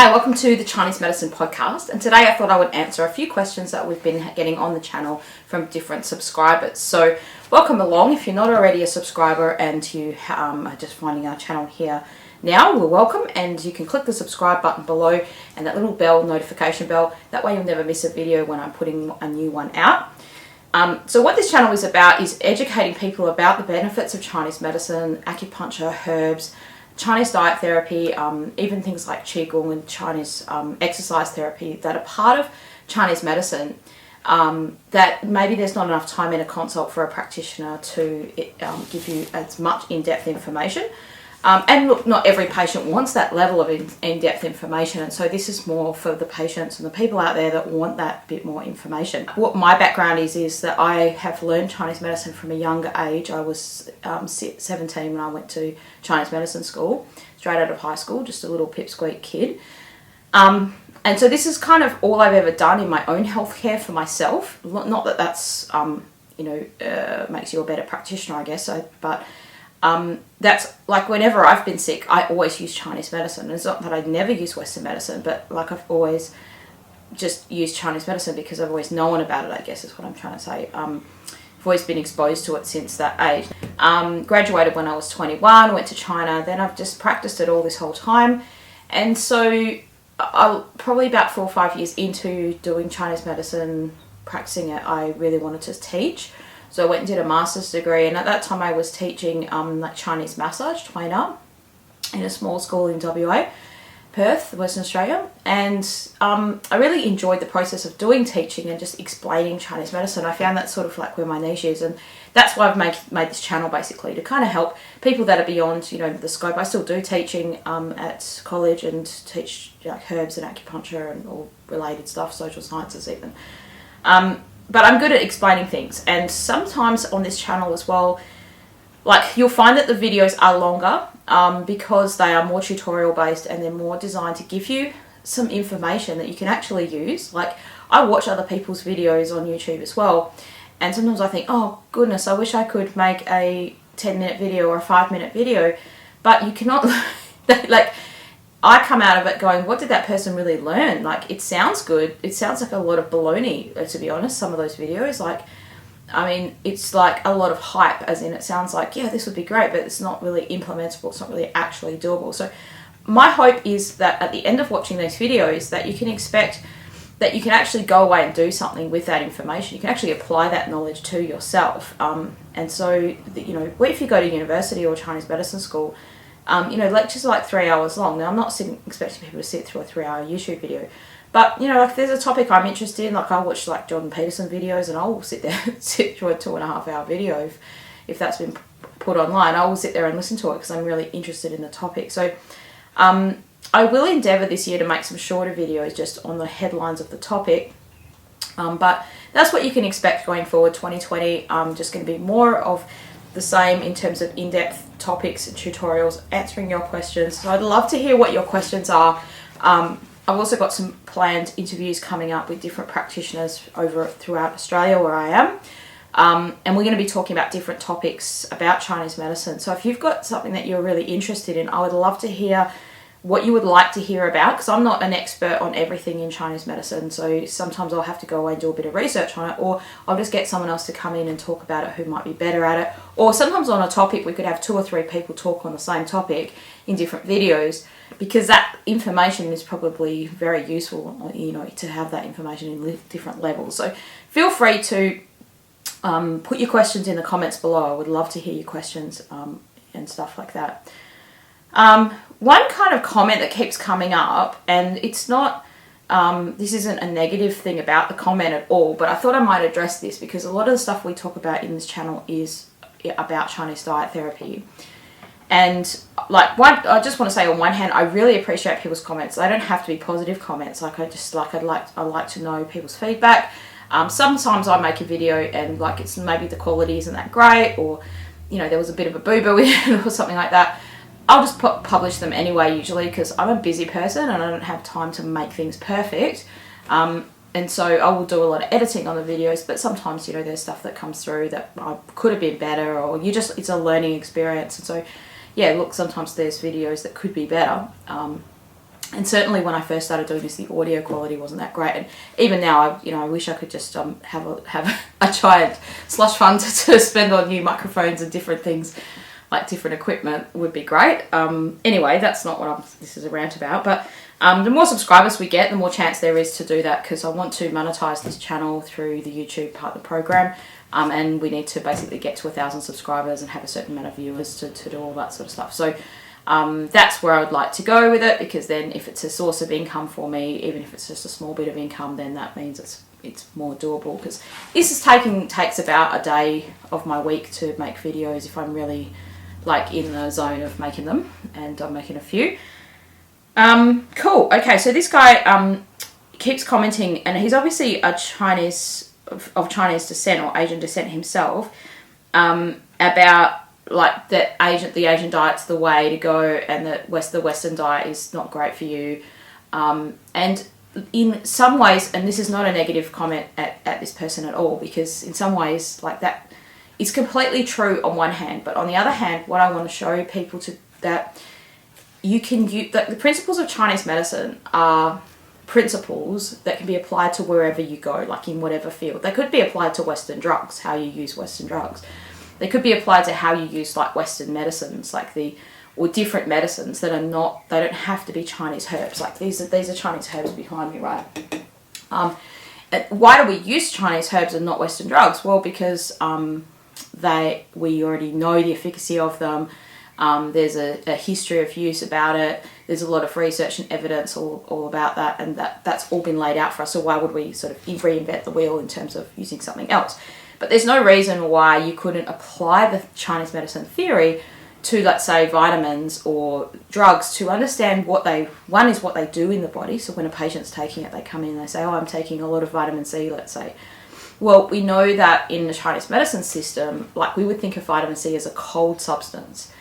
Hi, welcome to the Chinese Medicine Podcast, and today I thought I would answer a few questions that we've been getting on the channel from different subscribers. So welcome along. If you're not already a subscriber and you are just finding our channel here now, we're welcome, and you can click the subscribe button below and that little bell, notification bell. That way you'll never miss a video when I'm putting a new one out. So what this channel is about is educating people about the benefits of Chinese medicine, acupuncture, herbs, Chinese diet therapy, even things like Qigong and Chinese exercise therapy that are part of Chinese medicine, that maybe there's not enough time in a consult for a practitioner to give you as much in-depth information. And look, not every patient wants that level of in-depth information, and so this is more for the patients and the people out there that want that bit more information. What my background is that I have learned Chinese medicine from a younger age. I was 17 when I went to Chinese medicine school, straight out of high school, just a little pipsqueak kid. And so this is kind of all I've ever done in my own healthcare for myself. Not that that's, makes you a better practitioner, I guess, but that's like whenever I've been sick, I always use Chinese medicine. It's not that I never use Western medicine, but like I've always just used Chinese medicine because I've always known about it, I guess is what I'm trying to say. I've always been exposed to it since that age. Graduated when I was 21, went to China, then I've just practiced it all this whole time. And so I probably about 4 or 5 years into doing Chinese medicine, practicing it, I really wanted to teach. So I went and did a master's degree, and at that time I was teaching like Chinese massage, trainer, in a small school in WA, Perth, Western Australia. And I really enjoyed the process of doing teaching and just explaining Chinese medicine. I found that sort of like where my niche is, and that's why I've made this channel basically, to kind of help people that are beyond, the scope. I still do teaching at college and teach like herbs and acupuncture and all related stuff, social sciences even. But I'm good at explaining things, and sometimes on this channel as well, like you'll find that the videos are longer because they are more tutorial based and they're more designed to give you some information that you can actually use. Like I watch other people's videos on YouTube as well, and sometimes I think, oh goodness, I wish I could make a 10-minute video or a 5-minute video, but you cannot. Like I come out of it going, what did that person really learn? Like, it sounds good. It sounds like a lot of baloney, to be honest, some of those videos. Like, I mean, it's like a lot of hype, as in it sounds like, yeah, this would be great, but it's not really implementable. It's not really actually doable. So my hope is that at the end of watching these videos that you can expect that you can actually go away and do something with that information. You can actually apply that knowledge to yourself. And so, if you go to university or Chinese medicine school, lectures are like 3 hours long. Now, I'm not expecting people to sit through a 3-hour YouTube video, but, like if there's a topic I'm interested in, like I'll watch like Jordan Peterson videos and I'll sit through a 2.5-hour video if that's been put online. I will sit there and listen to it because I'm really interested in the topic. So I will endeavour this year to make some shorter videos just on the headlines of the topic. But that's what you can expect going forward. 2020, just going to be more of the same in terms of in-depth topics and tutorials, answering your questions. So I'd love to hear what your questions are. I've also got some planned interviews coming up with different practitioners throughout Australia where I am. And we're going to be talking about different topics about Chinese medicine. So if you've got something that you're really interested in, I would love to hear what you would like to hear about, because I'm not an expert on everything in Chinese medicine, so sometimes I'll have to go away and do a bit of research on it, or I'll just get someone else to come in and talk about it who might be better at it. Or sometimes on a topic we could have 2 or 3 people talk on the same topic in different videos, because that information is probably very useful, to have that information in different levels. So feel free to put your questions in the comments below. I would love to hear your questions and stuff like that. One kind of comment that keeps coming up, and it's not, this isn't a negative thing about the comment at all, but I thought I might address this because a lot of the stuff we talk about in this channel is about Chinese diet therapy. And I just want to say on one hand, I really appreciate people's comments. They don't have to be positive comments. Like I like to know people's feedback. Sometimes I make a video and like it's maybe the quality isn't that great, or there was a bit of a boo-boo in it or something like that. I'll just publish them anyway usually because I'm a busy person and I don't have time to make things perfect. And so I will do a lot of editing on the videos, but sometimes, there's stuff that comes through that could have been better, or it's a learning experience. And so, yeah, look, sometimes there's videos that could be better. And certainly when I first started doing this, the audio quality wasn't that great. And even now, I wish I could just have a giant slush fund to spend on new microphones and different things, like different equipment would be great. Anyway, that's not what this is a rant about. But the more subscribers we get, the more chance there is to do that, because I want to monetize this channel through the YouTube part of the program. And we need to basically get to 1,000 subscribers and have a certain amount of viewers to do all that sort of stuff. So that's where I would like to go with it, because then if it's a source of income for me, even if it's just a small bit of income, then that means it's more doable, because this takes about a day of my week to make videos if I'm really like in the zone of making them, and I'm making a few. Cool. Okay, so this guy keeps commenting, and he's obviously a Chinese of Chinese descent or Asian descent himself, about like the Asian diet's the way to go, and the Western diet is not great for you. And in some ways, and this is not a negative comment at this person at all, because in some ways like that is completely true on one hand, but on the other hand, what I want to show people that you can use the principles of Chinese medicine are principles that can be applied to wherever you go, like in whatever field. They could be applied to Western drugs, how you use Western drugs. They could be applied to how you use like Western medicines, or different medicines that are not, they don't have to be Chinese herbs. Like these are Chinese herbs behind me, right? Why do we use Chinese herbs and not Western drugs? Well, because we already know the efficacy of them. There's a history of use about it. There's a lot of research and evidence all about that, and that's all been laid out for us. So why would we sort of reinvent the wheel in terms of using something else? But there's no reason why you couldn't apply the Chinese medicine theory to, let's say, vitamins or drugs to understand what they do in the body. So when a patient's taking it, they come in and they say, oh, I'm taking a lot of vitamin C, let's say. Well, we know that in the Chinese medicine system, like we would think of vitamin C as a cold substance.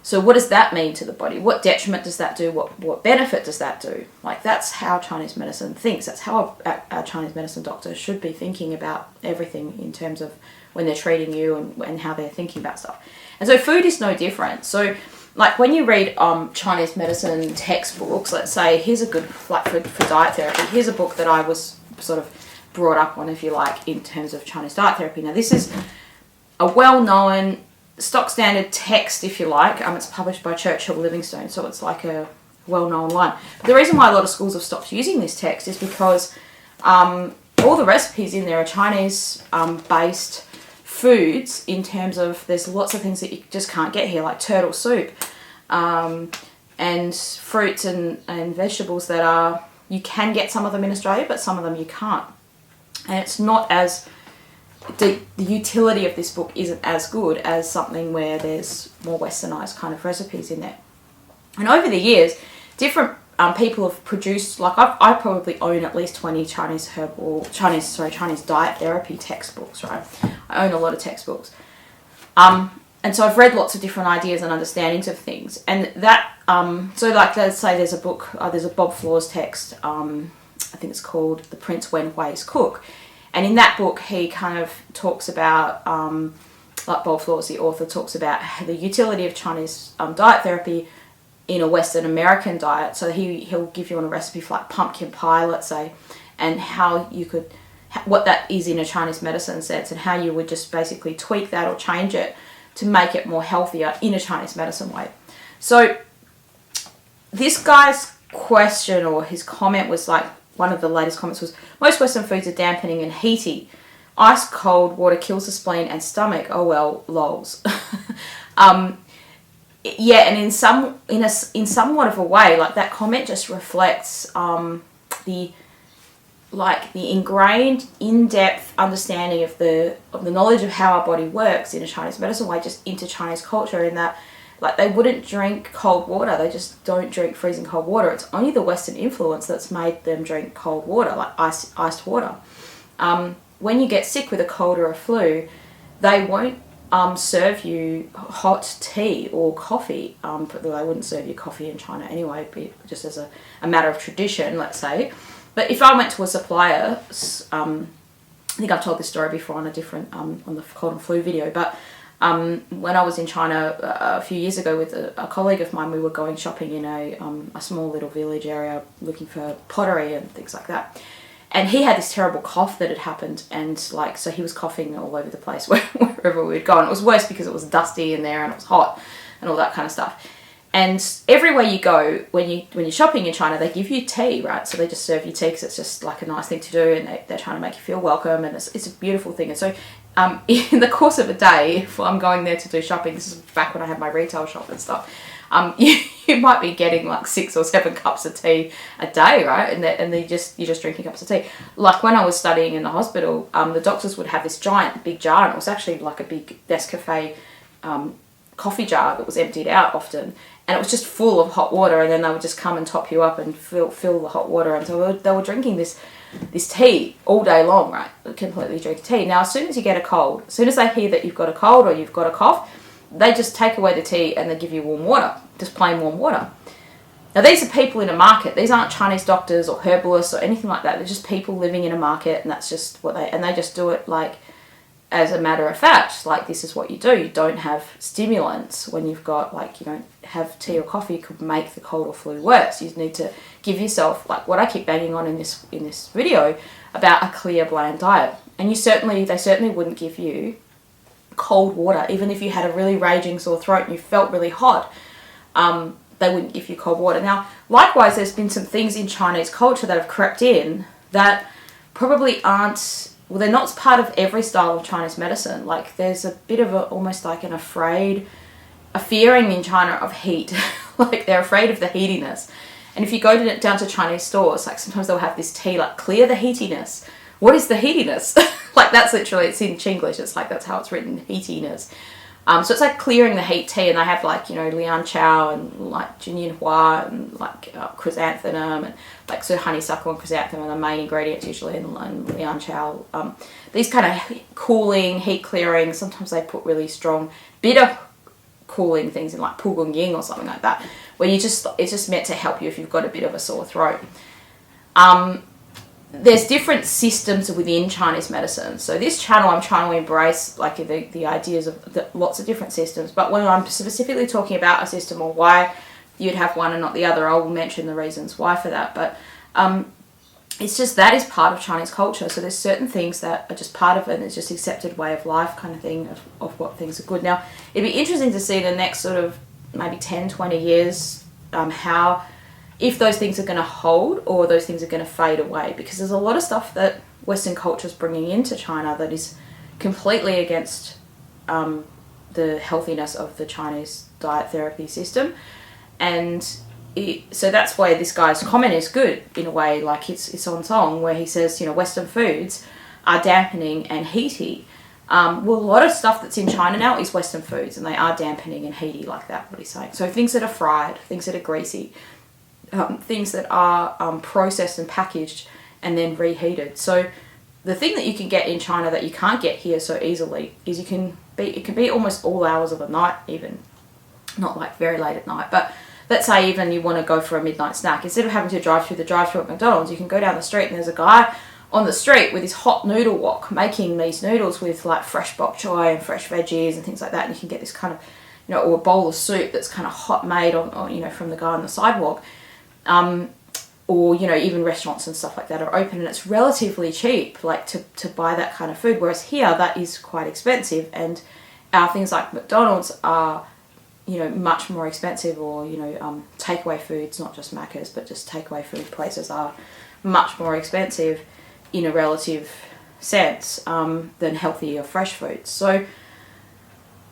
So what does that mean to the body? What detriment does that do? What benefit does that do? Like that's how Chinese medicine thinks. That's how a Chinese medicine doctor should be thinking about everything in terms of when they're treating you and how they're thinking about stuff. And so food is no different. So like when you read Chinese medicine textbooks, let's say, here's a good, like for diet therapy, here's a book that I was sort of brought up on, if you like, in terms of Chinese diet therapy. Now this is a well-known stock standard text, if you like. It's published by Churchill Livingstone, so it's like a well-known one. But the reason why a lot of schools have stopped using this text is because all the recipes in there are Chinese based foods, in terms of there's lots of things that you just can't get here, like turtle soup, and fruits and vegetables that you can get some of them in Australia, but some of them you can't. And it's not as the utility of this book isn't as good as something where there's more westernized kind of recipes in there. And over the years, different people have produced, like I probably own at least 20 Chinese diet therapy textbooks, right? I own a lot of textbooks. And so I've read lots of different ideas and understandings of things. And that, so like let's say there's a book, there's a Bob Flores text, I think it's called The Prince Wen Hui's Cook. And in that book, he kind of talks about, like Bob Flores, the author, talks about the utility of Chinese diet therapy in a Western American diet. So he'll give you a recipe for like pumpkin pie, let's say, and how you could, what that is in a Chinese medicine sense, and how you would just basically tweak that or change it to make it more healthier in a Chinese medicine way. So this guy's question or his comment was like, one of the latest comments was, most Western foods are dampening and heaty. Ice cold water kills the spleen and stomach. Oh well, lols. Yeah, and in somewhat of a way, like that comment just reflects the ingrained, in-depth understanding of the knowledge of how our body works in a Chinese medicine way, just into Chinese culture, in that like they wouldn't drink cold water. They just don't drink freezing cold water. It's only the Western influence that's made them drink cold water, like iced water. When you get sick with a cold or a flu, they won't serve you hot tea or coffee. But they wouldn't serve you coffee in China anyway, just as a matter of tradition, let's say. But if I went to a supplier, I think I've told this story before on a different, on the cold and flu video, but When I was in China a few years ago with a colleague of mine, we were going shopping in a small little village area looking for pottery and things like that. And he had this terrible cough that had happened, and so he was coughing all over the place wherever we'd gone. It was worse because it was dusty in there and it was hot and all that kind of stuff. And everywhere you go, when you're shopping in China, they give you tea, right? So they just serve you tea because it's just like a nice thing to do, and they're trying to make you feel welcome, and it's a beautiful thing. And so in the course of a day, if I'm going there to do shopping, this is back when I had my retail shop and stuff, you might be getting like 6 or 7 cups of tea a day, right? And you're just drinking cups of tea. Like when I was studying in the hospital, the doctors would have this giant big jar, and it was actually like a big Nescafe coffee jar that was emptied out often, and it was just full of hot water, and then they would just come and top you up and fill the hot water, and so they were drinking this tea all day long, right? Completely drink tea. Now, as soon as you get a cold, as soon as they hear that you've got a cold or you've got a cough, they just take away the tea and they give you warm water, just plain warm water. Now, these are people in a market. These aren't Chinese doctors or herbalists or anything like that. They're just people living in a market, and that's just what they just do it like as a matter of fact. Like, this is what you do. You don't have stimulants when you've got, like, you don't have tea or coffee could make the cold or flu worse. You need to give yourself, like what I keep banging on in this video about, a clear, bland diet. And they certainly wouldn't give you cold water, even if you had a really raging sore throat and you felt really hot. They wouldn't give you cold water. Now, likewise, there's been some things in Chinese culture that have crept in that probably aren't, well, they're not part of every style of Chinese medicine. Like, there's a bit of almost like a fearing in China of heat. Like, they're afraid of the heatiness. And if you go down to Chinese stores, like, sometimes they'll have this tea, like, clear the heatiness. What is the heatiness? Like, that's literally, it's in Chinglish. It's like, that's how it's written, heatiness. So it's like clearing the heat tea, and they have, like, you know, lian chow and like jinyin hua and like chrysanthemum and like, so honeysuckle and chrysanthemum are the main ingredients usually in lian chow. These kind of cooling, heat clearing. Sometimes they put really strong bitter cooling things in, like pugung ying or something like that, where it's just meant to help you if you've got a bit of a sore throat. There's different systems within Chinese medicine. So this channel, I'm trying to embrace like the ideas of lots of different systems. But when I'm specifically talking about a system or why you'd have one and not the other, I will mention the reasons why for that. But it's just that is part of Chinese culture. So there's certain things that are just part of it, and it's just accepted way of life kind of thing of what things are good. Now, it'd be interesting to see the next sort of maybe 10, 20 years how, if those things are going to hold or those things are going to fade away, because there's a lot of stuff that Western culture is bringing into China that is completely against the healthiness of the Chinese diet therapy system. And so that's why this guy's comment is good in a way, like it's on song, where he says, you know, Western foods are dampening and heaty. Well, a lot of stuff that's in China now is Western foods, and they are dampening and heaty like that, what he's saying. So things that are fried, things that are greasy, things that are processed and packaged and then reheated. So the thing that you can get in China that you can't get here so easily is it can be almost all hours of the night, even not like very late at night, but let's say even you want to go for a midnight snack. Instead of having to drive through the drive-thru at McDonald's, you can go down the street and there's a guy on the street with his hot noodle wok making these noodles with like fresh bok choy and fresh veggies and things like that, and you can get this kind of, you know, or a bowl of soup that's kind of hot made on you know, from the guy on the sidewalk. Or, you know, even restaurants and stuff like that are open, and it's relatively cheap, like to buy that kind of food. Whereas here, that is quite expensive, and things like McDonald's are, you know, much more expensive, or, you know, takeaway foods, not just Macca's, but just takeaway food places are much more expensive in a relative sense than healthy or fresh foods. So,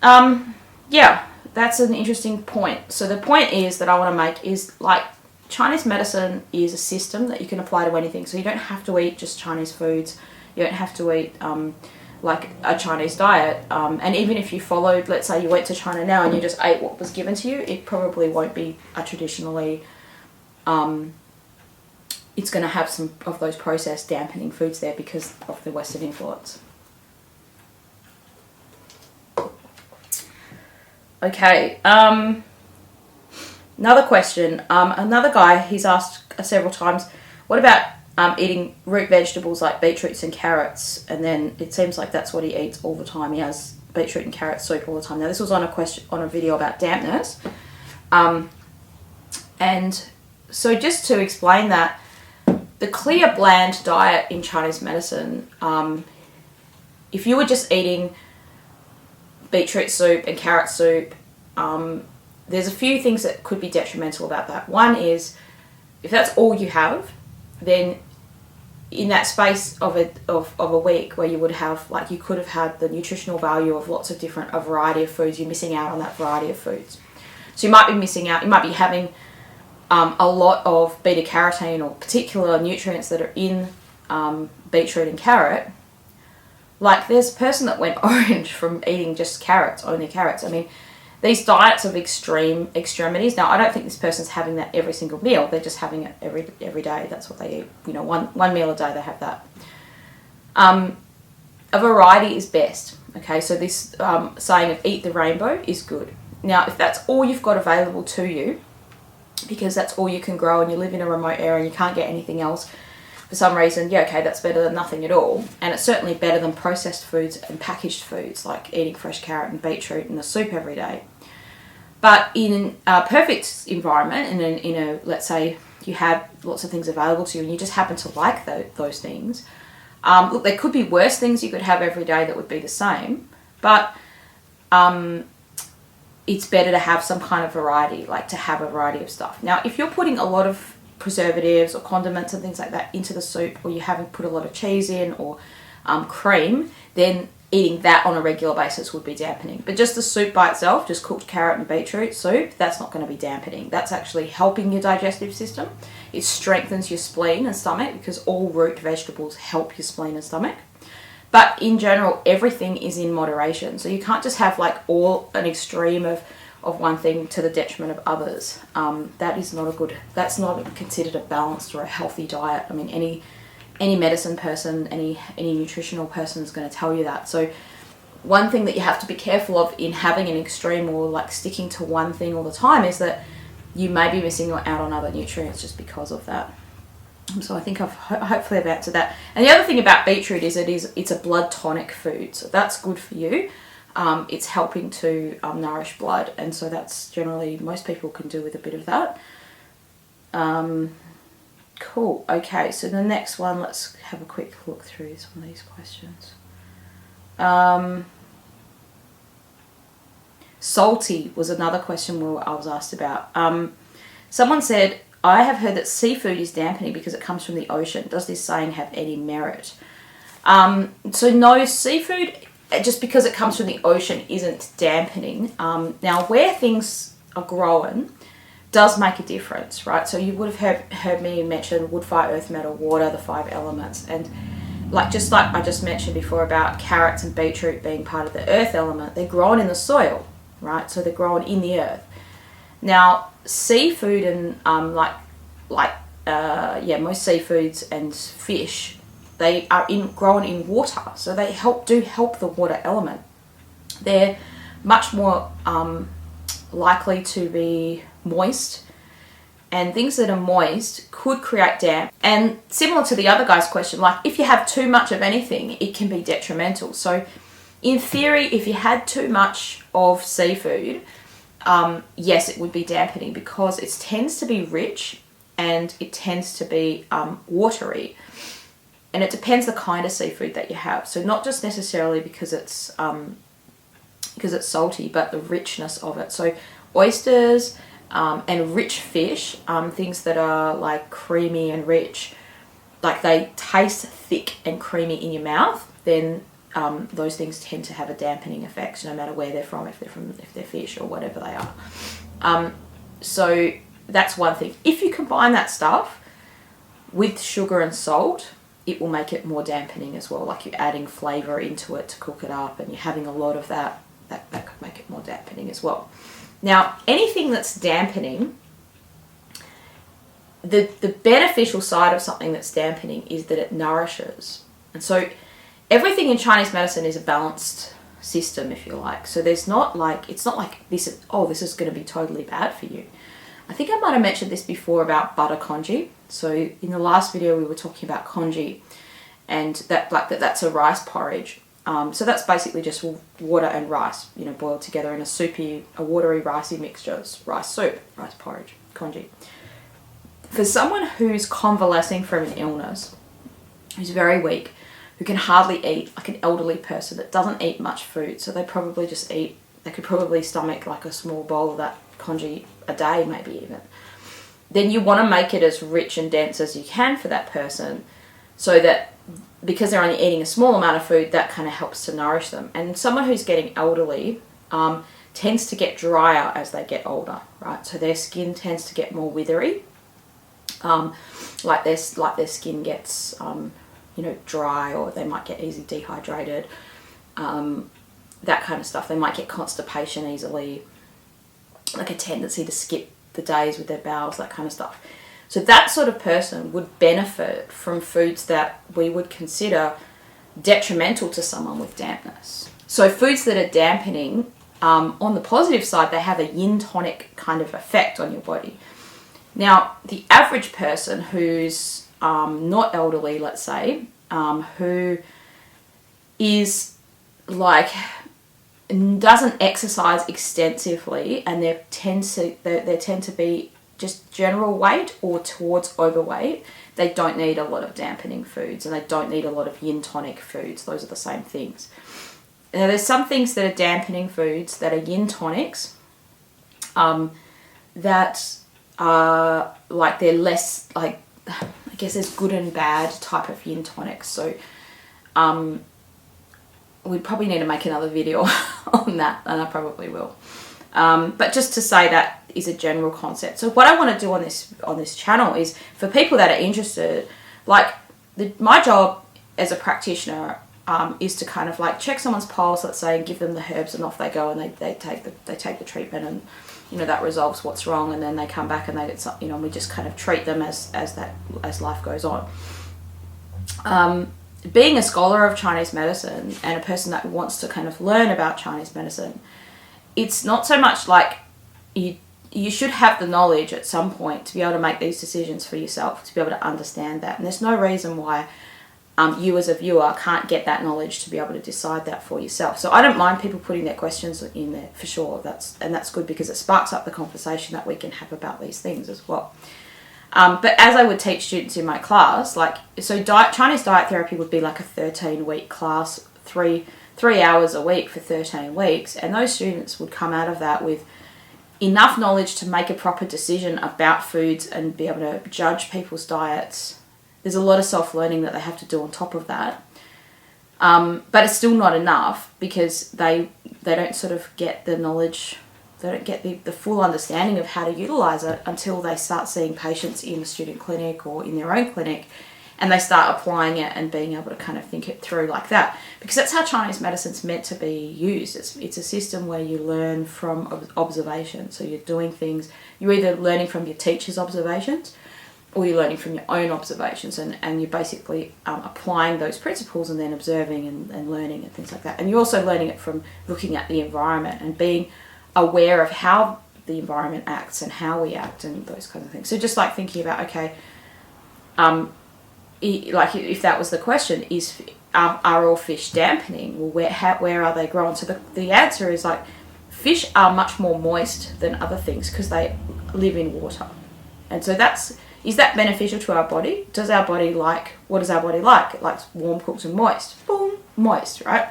yeah, that's an interesting point. So the point is that I want to make is, like, Chinese medicine is a system that you can apply to anything. So you don't have to eat just Chinese foods. You don't have to eat like a Chinese diet. And even if you followed, let's say you went to China now and you just ate what was given to you, it probably won't be a traditionally, it's going to have some of those processed dampening foods there because of the Western influence. Okay, another question. Another guy, he's asked several times, what about eating root vegetables like beetroots and carrots? And then it seems like that's what he eats all the time. He has beetroot and carrot soup all the time. Now this was on a video about dampness. And so just to explain that, the clear bland diet in Chinese medicine, if you were just eating beetroot soup and carrot soup, there's a few things that could be detrimental about that. One is, if that's all you have, then in that space of a week where you would have, like, you could have had the nutritional value of lots of different, a variety of foods, you're missing out on that variety of foods. So you might be missing out, you might be having a lot of beta carotene or particular nutrients that are in beetroot and carrot. Like, there's a person that went orange from eating just carrots, only carrots. I mean, these diets of extremities. Now, I don't think this person's having that every single meal. They're just having it every day. That's what they eat. You know, one meal a day they have that. A variety is best. Okay, so this saying of eat the rainbow is good. Now, if that's all you've got available to you, because that's all you can grow and you live in a remote area and you can't get anything else for some reason, yeah, okay, that's better than nothing at all. And it's certainly better than processed foods and packaged foods, like eating fresh carrot and beetroot in the soup every day. But in a perfect environment, in a let's say you had lots of things available to you and you just happen to like those things, look, there could be worse things you could have every day that would be the same, but it's better to have some kind of variety, like to have a variety of stuff. Now, if you're putting a lot of preservatives or condiments and things like that into the soup, or you haven't put a lot of cheese in or cream, then eating that on a regular basis would be dampening. But just the soup by itself, just cooked carrot and beetroot soup, that's not going to be dampening. That's actually helping your digestive system. It strengthens your spleen and stomach, because all root vegetables help your spleen and stomach. But in general, everything is in moderation. So you can't just have like an extreme of one thing to the detriment of others. That's not considered a balanced or a healthy diet. I mean, any medicine person, any nutritional person is going to tell you that. So one thing that you have to be careful of in having an extreme or like sticking to one thing all the time is that you may be missing out on other nutrients just because of that. So I think hopefully I've answered that. And the other thing about beetroot is it's a blood tonic food, so that's good for you. It's helping to nourish blood, and so that's generally, most people can do with a bit of that. Cool. Okay, so the next one, let's have a quick look through some of these questions. Salty was another question I was asked about. Someone said, I have heard that seafood is dampening because it comes from the ocean. Does this saying have any merit? So no, seafood, just because it comes from the ocean, isn't dampening. Now, where things are grown does make a difference, right? So you would have heard me mention wood, fire, earth, metal, water, the 5 elements. And just like I just mentioned before about carrots and beetroot being part of the earth element, they're grown in the soil, right? So they're grown in the earth. Now, seafood and most seafoods and fish, they are grown in water, so they help the water element. They're much more likely to be moist, and things that are moist could create damp. And similar to the other guy's question, like if you have too much of anything, it can be detrimental. So in theory, if you had too much of seafood, yes, it would be dampening, because it tends to be rich and it tends to be watery, and it depends the kind of seafood that you have. So not just necessarily because it's salty, but the richness of it. So oysters and rich fish, things that are like creamy and rich, like they taste thick and creamy in your mouth, then those things tend to have a dampening effect, no matter where they're from, if they're fish or whatever they are. So that's one thing. If you combine that stuff with sugar and salt, it will make it more dampening as well. Like you're adding flavour into it to cook it up, and you're having a lot of that could make it more dampening as well. Now, anything that's dampening, the beneficial side of something that's dampening is that it nourishes. And so everything in Chinese medicine is a balanced system, if you like. So it's not like this is going to be totally bad for you. I think I might have mentioned this before about butter congee. So in the last video we were talking about congee, and that's a rice porridge. So that's basically just water and rice, boiled together in a watery, ricey mixture. It's rice soup, rice porridge, congee. For someone who's convalescing from an illness, who's very weak, who can hardly eat, like an elderly person that doesn't eat much food, so they could probably stomach like a small bowl of that congee a day, maybe even. Then you want to make it as rich and dense as you can for that person, so that because they're only eating a small amount of food, that kind of helps to nourish them. And someone who's getting elderly tends to get drier as they get older, right? So their skin tends to get more withery, like their skin gets dry, or they might get easily dehydrated, that kind of stuff. They might get constipation easily, like a tendency to skip the days with their bowels, that kind of stuff. So that sort of person would benefit from foods that we would consider detrimental to someone with dampness. So foods that are dampening, on the positive side, they have a yin tonic kind of effect on your body. Now, the average person who's not elderly, let's say, who is like doesn't exercise extensively, and they tend to be just general weight or towards overweight, they don't need a lot of dampening foods, and they don't need a lot of yin tonic foods. Those are the same things. Now, there's some things that are dampening foods that are yin tonics, that are like, they're less, like, I guess there's good and bad type of yin tonics. So we probably need to make another video on that, and I probably will. But just to say, that is a general concept. So what I want to do on this channel is, for people that are interested, like my job as a practitioner is to kind of like check someone's pulse, let's say, and give them the herbs, and off they go, and they take the treatment, and that resolves what's wrong, and then they come back and they get some, and we just kind of treat them as life goes on. Being a scholar of Chinese medicine and a person that wants to kind of learn about Chinese medicine, it's not so much like you should have the knowledge at some point to be able to make these decisions for yourself, to be able to understand that. And there's no reason why you as a viewer can't get that knowledge to be able to decide that for yourself. So I don't mind people putting their questions in there, for sure. That's good, because it sparks up the conversation that we can have about these things as well. But as I would teach students in my class, Chinese diet therapy would be like a 13-week class, three hours a week for 13 weeks. And those students would come out of that with enough knowledge to make a proper decision about foods and be able to judge people's diets. There's a lot of self-learning that they have to do on top of that. But it's still not enough, because they don't sort of get the knowledge, they don't get the full understanding of how to utilize it until they start seeing patients in a student clinic or in their own clinic, and they start applying it and being able to kind of think it through like that. Because that's how Chinese medicine's meant to be used. It's a system where you learn from observation. So you're doing things, you're either learning from your teacher's observations, or you're learning from your own observations, and you're basically applying those principles and then observing and learning and things like that. And you're also learning it from looking at the environment and being aware of how the environment acts and how we act and those kinds of things. So just like thinking about, okay, like if that was the question, are all fish dampening? Well, where are they grown? So the answer is, like, fish are much more moist than other things because they live in water. And so is that beneficial to our body? What does our body like? It likes warm, cooked and moist. Boom, moist, right?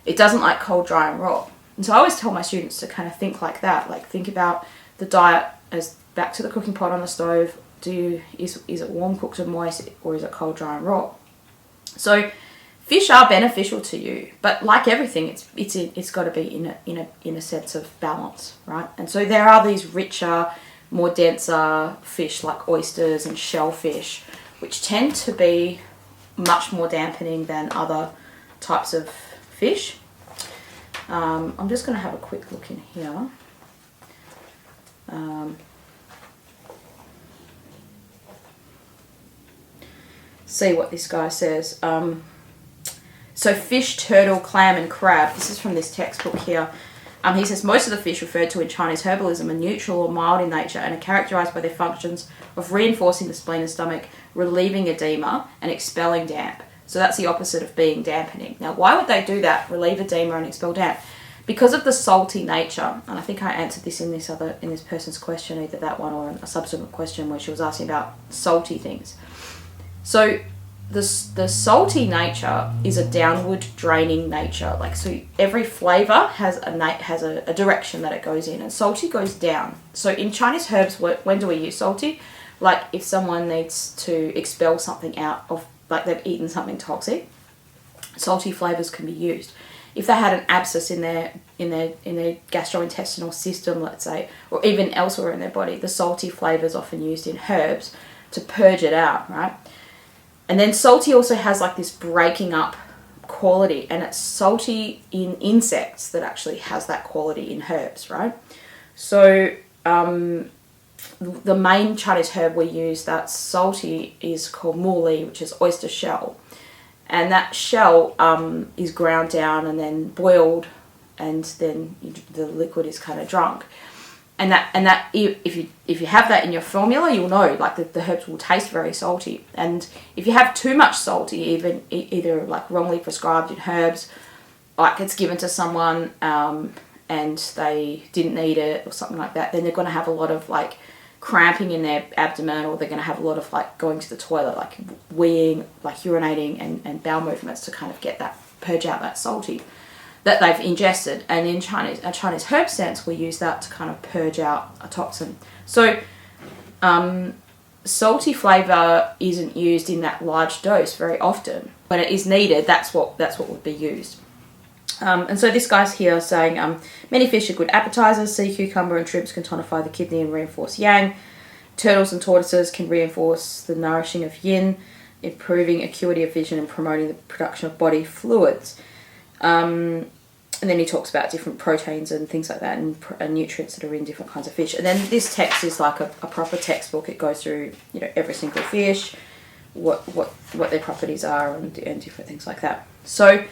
It doesn't like cold, dry and raw. And so I always tell my students to kind of think like that. Like, think about the diet as back to the cooking pot on the stove. Is it warm, cooked and moist, or is it cold, dry and raw? So fish are beneficial to you, but like everything, it's got to be in a sense of balance, right? And so there are these richer, more denser fish like oysters and shellfish, which tend to be much more dampening than other types of fish. I'm just going to have a quick look in here. See what this guy says. So fish, turtle, clam and crab. This is from this textbook here. He says most of the fish referred to in Chinese herbalism are neutral or mild in nature and are characterized by their functions of reinforcing the spleen and stomach, relieving edema and expelling damp. So that's the opposite of being dampening. Now, why would they do that? Relieve edema and expel damp. Because of the salty nature, and I think I answered this in this person's question, either that one or a subsequent question where she was asking about salty things. So the salty nature is a downward draining nature. Like, so every flavor has a direction that it goes in, and salty goes down. So in Chinese herbs, when do we use salty? Like if someone needs to expel something out of, like they've eaten something toxic, salty flavors can be used. If they had an abscess in their gastrointestinal system, let's say, or even elsewhere in their body, the salty flavor is often used in herbs to purge it out, right? And then salty also has like this breaking up quality, and it's salty in insects that actually has that quality in herbs, right? So the main Chinese herb we use that's salty is called mu li, which is oyster shell. And that shell is ground down and then boiled, and then the liquid is kind of drunk. And that if you have that in your formula, you'll know like the herbs will taste very salty. And if you have too much salty, either like wrongly prescribed in herbs, like it's given to someone and they didn't need it or something like that, then they're going to have a lot of like cramping in their abdomen, or they're going to have a lot of like going to the toilet, like weeing, like urinating and bowel movements to kind of get that, purge out that salty that they've ingested. And in a Chinese herb sense, we use that to kind of purge out a toxin. So salty flavor isn't used in that large dose very often. When it is needed, that's what would be used. And so this guy's here saying, many fish are good appetizers. Sea cucumber and shrimps can tonify the kidney and reinforce yang. Turtles and tortoises can reinforce the nourishing of yin, improving acuity of vision and promoting the production of body fluids. And then he talks about different proteins and things like that, and nutrients that are in different kinds of fish. And then this text is like a proper textbook. It goes through, every single fish, what their properties are, and different things like that. So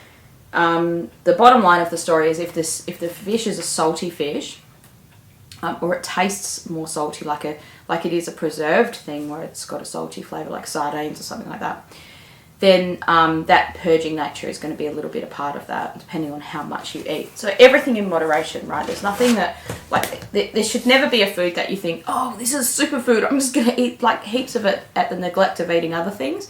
the bottom line of the story is if the fish is a salty fish, or it tastes more salty, like it is a preserved thing where it's got a salty flavour, like sardines or something like that, then that purging nature is going to be a little bit a part of that, depending on how much you eat. So everything in moderation, right? There's nothing that, like, there should never be a food that you think, oh, this is a superfood, I'm just going to eat like heaps of it at the neglect of eating other things.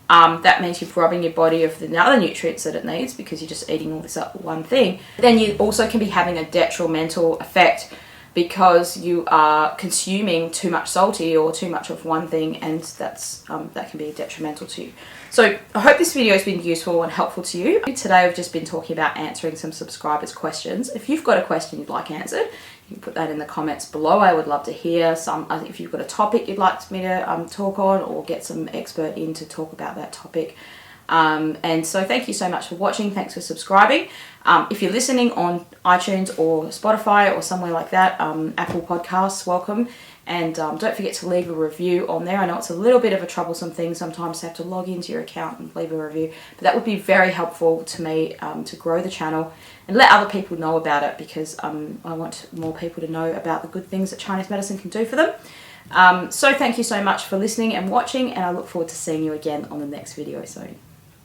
That means you're robbing your body of the other nutrients that it needs because you're just eating all this one thing. Then you also can be having a detrimental effect because you are consuming too much salty or too much of one thing, and that can be detrimental to you. So I hope this video has been useful and helpful to you. Today I've just been talking about answering some subscribers' questions. If you've got a question you'd like answered, you can put that in the comments below. I would love to hear if you've got a topic you'd like me to talk on, or get some expert in to talk about that topic. And so thank you so much for watching. Thanks for subscribing. If you're listening on iTunes or Spotify or somewhere like that, Apple Podcasts, welcome. And don't forget to leave a review on there. I know it's a little bit of a troublesome thing sometimes to have to log into your account and leave a review, but that would be very helpful to me to grow the channel and let other people know about it, because I want more people to know about the good things that Chinese medicine can do for them. So thank you so much for listening and watching, and I look forward to seeing you again on the next video soon.